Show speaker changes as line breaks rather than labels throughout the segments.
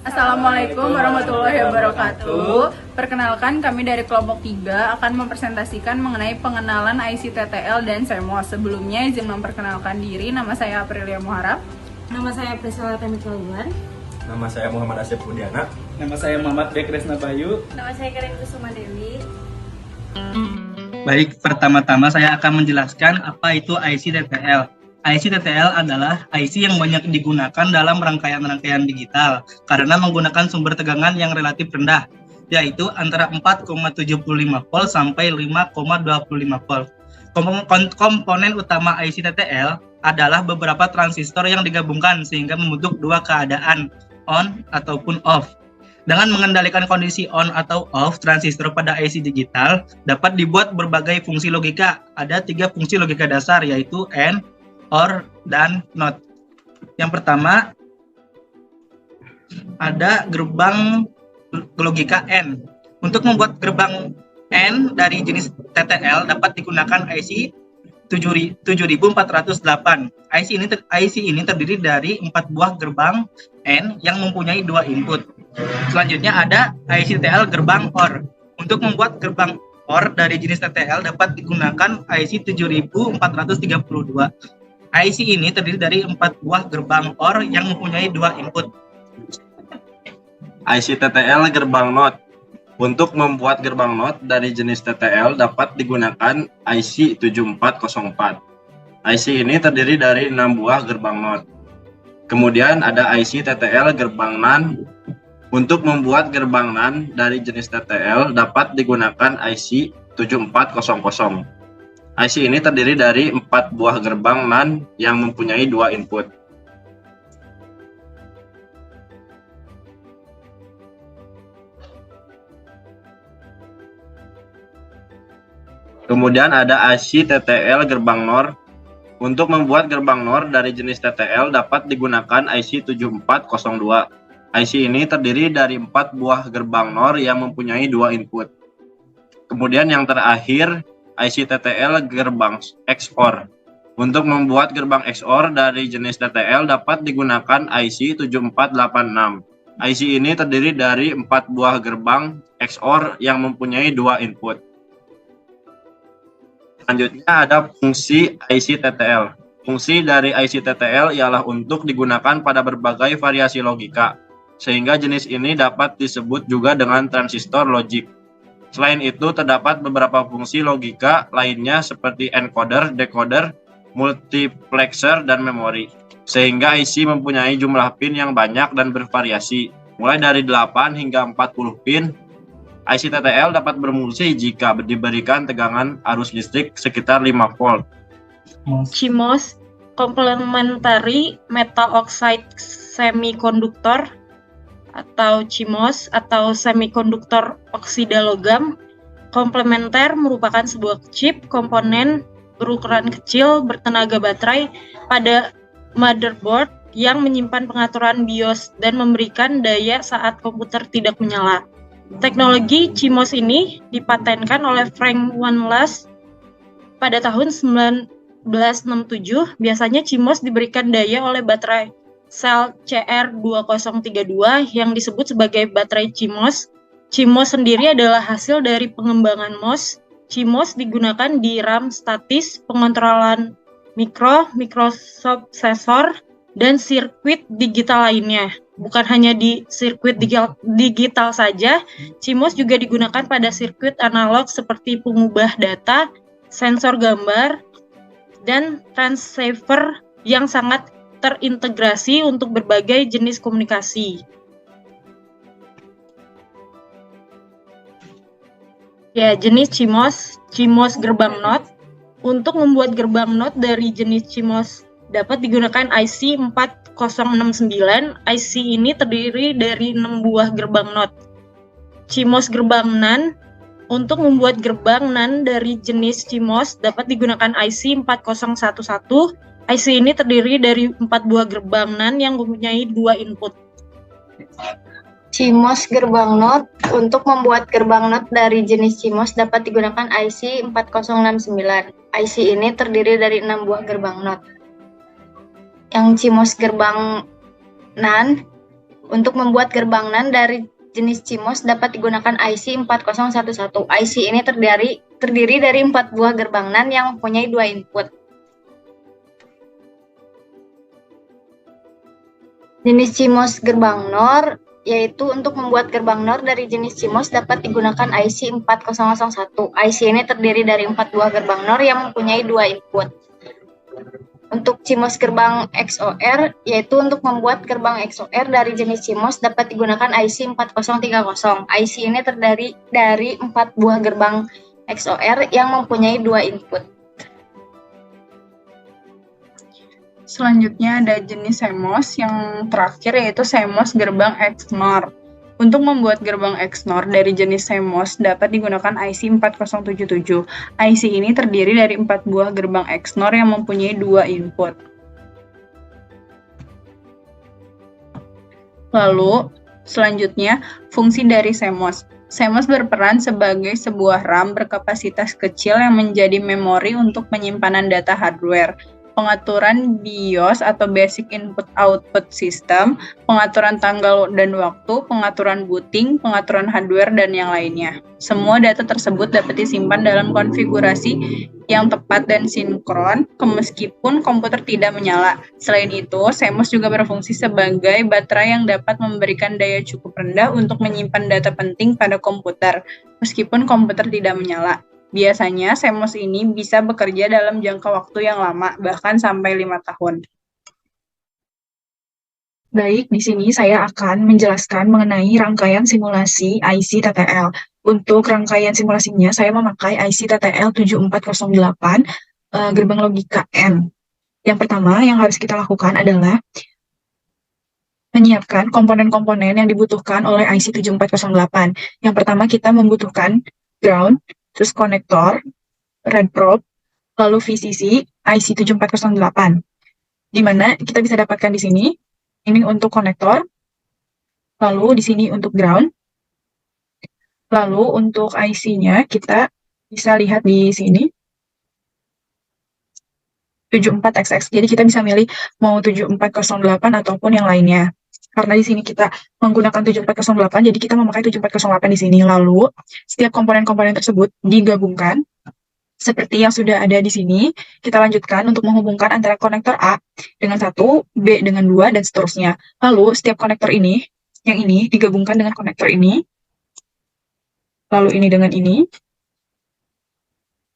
Assalamualaikum warahmatullahi wabarakatuh. Perkenalkan, kami dari kelompok 3 akan mempresentasikan mengenai pengenalan IC-TTL dan CMOS. Sebelumnya izin memperkenalkan diri, nama saya Aprilia Muharrab.
Nama saya Priscilla Temikaluan.
Nama saya Muhammad Asyaf Budiana.
Nama saya Muhammad Dekresna Bayu.
Nama saya Karen Kusuma Dewi.
Baik, pertama-tama saya akan menjelaskan apa itu IC-TTL. IC-TTL adalah IC yang banyak digunakan dalam rangkaian-rangkaian digital karena menggunakan sumber tegangan yang relatif rendah, yaitu antara 4,75 volt sampai 5,25 volt. Komponen utama IC-TTL adalah beberapa transistor yang digabungkan sehingga membentuk dua keadaan, on ataupun off. Dengan mengendalikan kondisi on atau off transistor pada IC digital dapat dibuat berbagai fungsi logika. Ada 3 fungsi logika dasar, yaitu AND, OR, dan NOT. Yang pertama ada gerbang logika AND. Untuk membuat gerbang AND dari jenis TTL dapat digunakan IC 7408. IC ini terdiri dari 4 buah gerbang AND yang mempunyai 2 input. Selanjutnya ada IC TTL gerbang OR. Untuk membuat gerbang OR dari jenis TTL dapat digunakan IC 7432. IC ini terdiri dari 4 buah gerbang OR yang mempunyai 2 input.
IC TTL gerbang NOT. Untuk membuat gerbang NOT dari jenis TTL dapat digunakan IC 7404. IC ini terdiri dari 6 buah gerbang NOT. Kemudian ada IC TTL gerbang NAND. Untuk membuat gerbang NAND dari jenis TTL dapat digunakan IC 7400. IC ini terdiri dari 4 buah gerbang NAND yang mempunyai 2 input. Kemudian ada IC TTL gerbang NOR. Untuk membuat gerbang NOR dari jenis TTL dapat digunakan IC 7402. IC ini terdiri dari 4 buah gerbang NOR yang mempunyai 2 input. Kemudian yang terakhir IC TTL gerbang XOR. Untuk membuat gerbang XOR dari jenis TTL dapat digunakan IC 7486. IC ini terdiri dari 4 buah gerbang XOR yang mempunyai 2 input. Selanjutnya ada fungsi IC TTL. Fungsi dari IC TTL ialah untuk digunakan pada berbagai variasi logika, sehingga jenis ini dapat disebut juga dengan transistor logic. Selain itu, terdapat beberapa fungsi logika lainnya seperti encoder, decoder, multiplexer, dan memori. Sehingga IC mempunyai jumlah pin yang banyak dan bervariasi, mulai dari 8 hingga 40 pin. IC TTL dapat berfungsi jika diberikan tegangan arus listrik sekitar 5 volt.
CMOS, Complementary Metal Oxide Semiconductor, atau CMOS atau Semikonduktor Oksida Logam. Komplementer merupakan sebuah chip komponen berukuran kecil bertenaga baterai pada motherboard yang menyimpan pengaturan BIOS dan memberikan daya saat komputer tidak menyala. Teknologi CMOS ini dipatenkan oleh Frank Wanlas pada tahun 1967. Biasanya CMOS diberikan daya oleh baterai sel CR2032 yang disebut sebagai baterai CMOS. CMOS sendiri adalah hasil dari pengembangan MOS. CMOS digunakan di RAM statis, pengontrolan microprocessor, dan sirkuit digital lainnya. Bukan hanya di sirkuit digital saja, CMOS juga digunakan pada sirkuit analog seperti pengubah data, sensor gambar, dan transceiver yang sangat terintegrasi untuk berbagai jenis komunikasi. Ya, jenis CMOS gerbang NOT. Untuk membuat gerbang NOT dari jenis CMOS dapat digunakan IC 4069. IC ini terdiri dari 6 buah gerbang NOT. CMOS gerbang NAND. Untuk membuat gerbang NAND dari jenis CMOS dapat digunakan IC 4011. IC ini terdiri dari 4 buah gerbang NAND yang mempunyai 2 input.
CMOS gerbang NOT. Untuk membuat gerbang NOT dari jenis CMOS dapat digunakan IC 4069. IC ini terdiri dari 6 buah gerbang NOT. Yang CMOS gerbang NAND Untuk membuat gerbang NAND dari jenis CMOS dapat digunakan IC 4011. IC ini terdiri dari 4 buah gerbang NAND yang mempunyai 2 input. Jenis CMOS gerbang NOR, yaitu untuk membuat gerbang NOR dari jenis CMOS dapat digunakan IC 4001. IC ini terdiri dari 4 buah gerbang NOR yang mempunyai 2 input. Untuk CMOS gerbang XOR, yaitu untuk membuat gerbang XOR dari jenis CMOS dapat digunakan IC 4030. IC ini terdiri dari 4 buah gerbang XOR yang mempunyai 2 input.
Selanjutnya ada jenis CMOS yang terakhir yaitu CMOS gerbang XNOR. Untuk membuat gerbang XNOR dari jenis CMOS dapat digunakan IC 4077. IC ini terdiri dari 4 buah gerbang XNOR yang mempunyai 2 input. Lalu, selanjutnya, fungsi dari CMOS. CMOS berperan sebagai sebuah RAM berkapasitas kecil yang menjadi memori untuk penyimpanan data hardware, pengaturan BIOS atau Basic Input Output System, pengaturan tanggal dan waktu, pengaturan booting, pengaturan hardware, dan yang lainnya. Semua data tersebut dapat disimpan dalam konfigurasi yang tepat dan sinkron, meskipun komputer tidak menyala. Selain itu, CMOS juga berfungsi sebagai baterai yang dapat memberikan daya cukup rendah untuk menyimpan data penting pada komputer, meskipun komputer tidak menyala. Biasanya, CMOS ini bisa bekerja dalam jangka waktu yang lama, bahkan sampai 5 tahun.
Baik, di sini saya akan menjelaskan mengenai rangkaian simulasi IC TTL. Untuk rangkaian simulasinya, saya memakai IC TTL 7408 gerbang logika N. Yang pertama yang harus kita lakukan adalah menyiapkan komponen-komponen yang dibutuhkan oleh IC 7408. Yang pertama kita membutuhkan ground, terus konektor, red probe, lalu VCC, IC 7408. Di mana kita bisa dapatkan di sini, ini untuk konektor, lalu di sini untuk ground, lalu untuk IC-nya kita bisa lihat di sini, 74XX. Jadi kita bisa milih mau 7408 ataupun yang lainnya. Karena di sini kita menggunakan 7408, jadi kita memakai 7408 di sini. Lalu, setiap komponen-komponen tersebut digabungkan seperti yang sudah ada di sini. Kita lanjutkan untuk menghubungkan antara konektor A dengan 1, B dengan 2, dan seterusnya. Lalu, setiap konektor ini, yang ini digabungkan dengan konektor ini, lalu ini dengan ini,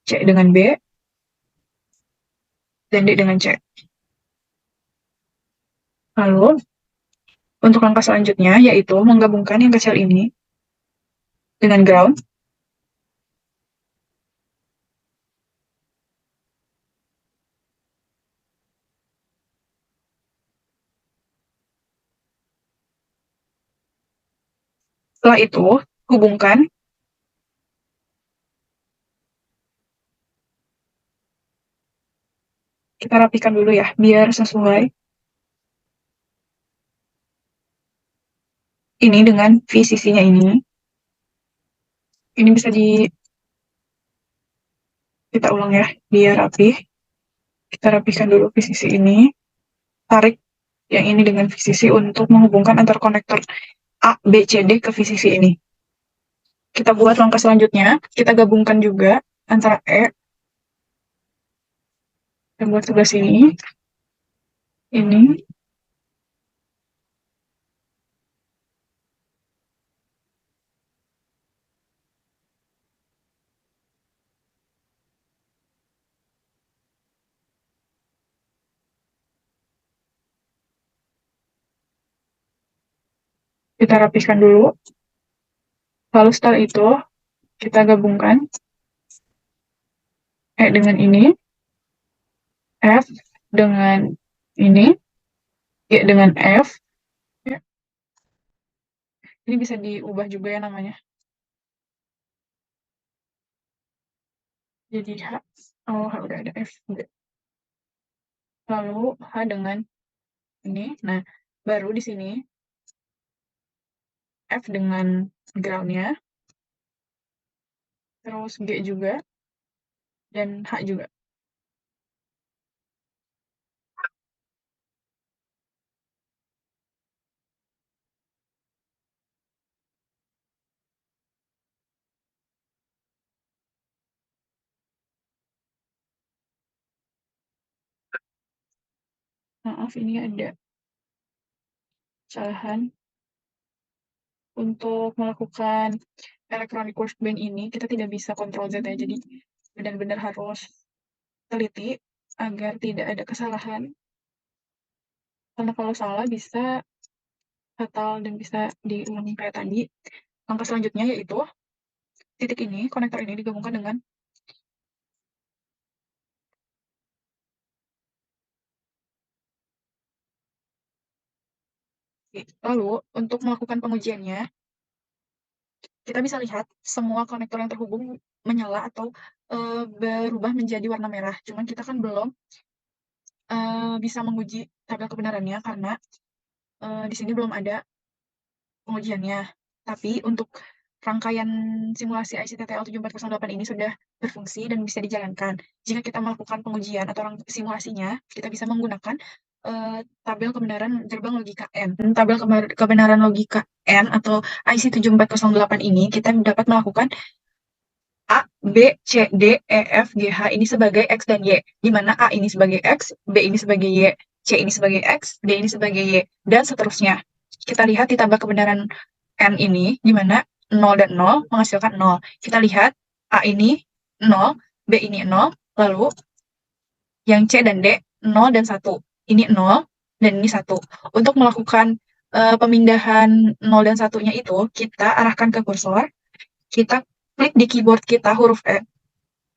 C dengan B, dan D dengan C. Lalu, untuk langkah selanjutnya, yaitu menggabungkan yang kecil ini dengan ground. Setelah itu, hubungkan kita rapikan dulu ya, biar sesuai. Ini dengan VCC-nya ini. Ini bisa kita ulang ya, biar rapi. Kita rapikan dulu VCC ini. Tarik yang ini dengan VCC untuk menghubungkan antar konektor A, B, C, D ke VCC ini. Kita buat langkah selanjutnya, kita gabungkan juga antara E. Kita buat sebelah sini. Ini. Kita rapikan dulu. Lalu setelah itu, kita gabungkan E dengan ini, F dengan ini, G dengan F. Ya. Ini bisa diubah juga ya namanya. Jadi H, oh udah ada F. Lalu H dengan ini. Nah, baru di sini F dengan ground-nya, terus G juga, dan H juga. Maaf, ini ada kesalahan. Untuk melakukan electronic workbench ini, kita tidak bisa Ctrl Z ya, jadi benar-benar harus teliti agar tidak ada kesalahan. Karena kalau salah bisa fatal dan bisa diulangi kayak tadi. Langkah selanjutnya yaitu titik ini, konektor ini digabungkan dengan lalu untuk melakukan pengujiannya, kita bisa lihat semua konektor yang terhubung menyala atau berubah menjadi warna merah. Cuman kita kan belum bisa menguji tabel kebenarannya karena di sini belum ada pengujiannya. Tapi untuk rangkaian simulasi ICTTL 7408 ini sudah berfungsi dan bisa dijalankan. Jika kita melakukan pengujian atau simulasinya, kita bisa menggunakan tabel kebenaran gerbang logika N. Tabel kebenaran logika N atau IC 7408 ini kita dapat melakukan A, B, C, D, E, F, G, H ini sebagai X dan Y, di mana A ini sebagai X, B ini sebagai Y, C ini sebagai X, D ini sebagai Y, dan seterusnya. Kita lihat di tabel kebenaran N ini, di mana 0 dan 0 menghasilkan 0. Kita lihat A ini 0, B ini 0, lalu yang C dan D 0 dan 1. Ini 0 dan ini 1. Untuk melakukan pemindahan 0 dan 1-nya itu, kita arahkan ke kursor, kita klik di keyboard kita huruf E.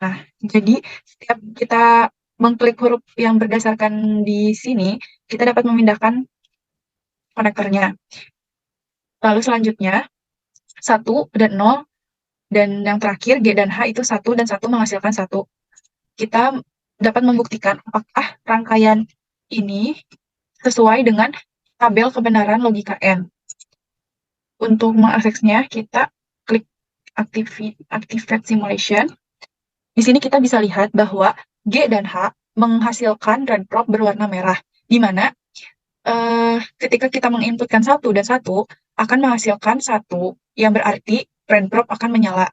Nah, jadi setiap kita mengklik huruf yang berdasarkan di sini, kita dapat memindahkan konektornya. Lalu selanjutnya, 1 dan 0, dan yang terakhir G dan H itu 1 dan 1 menghasilkan 1. Kita dapat membuktikan apakah rangkaian ini sesuai dengan tabel kebenaran logika N. Untuk mengaksesnya, kita klik Activate Simulation. Di sini kita bisa lihat bahwa G dan H menghasilkan red prop berwarna merah, di mana ketika kita menginputkan 1 dan 1 akan menghasilkan 1, yang berarti red prop akan menyala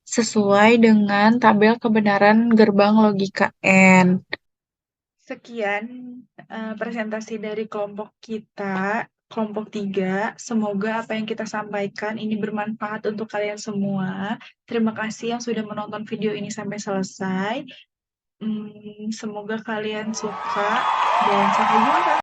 sesuai dengan tabel kebenaran gerbang logika N. Sekian presentasi dari kelompok kita, kelompok 3. Semoga apa yang kita sampaikan ini bermanfaat untuk kalian semua. Terima kasih yang sudah menonton video ini sampai selesai. Semoga kalian suka dan sampai jumpa.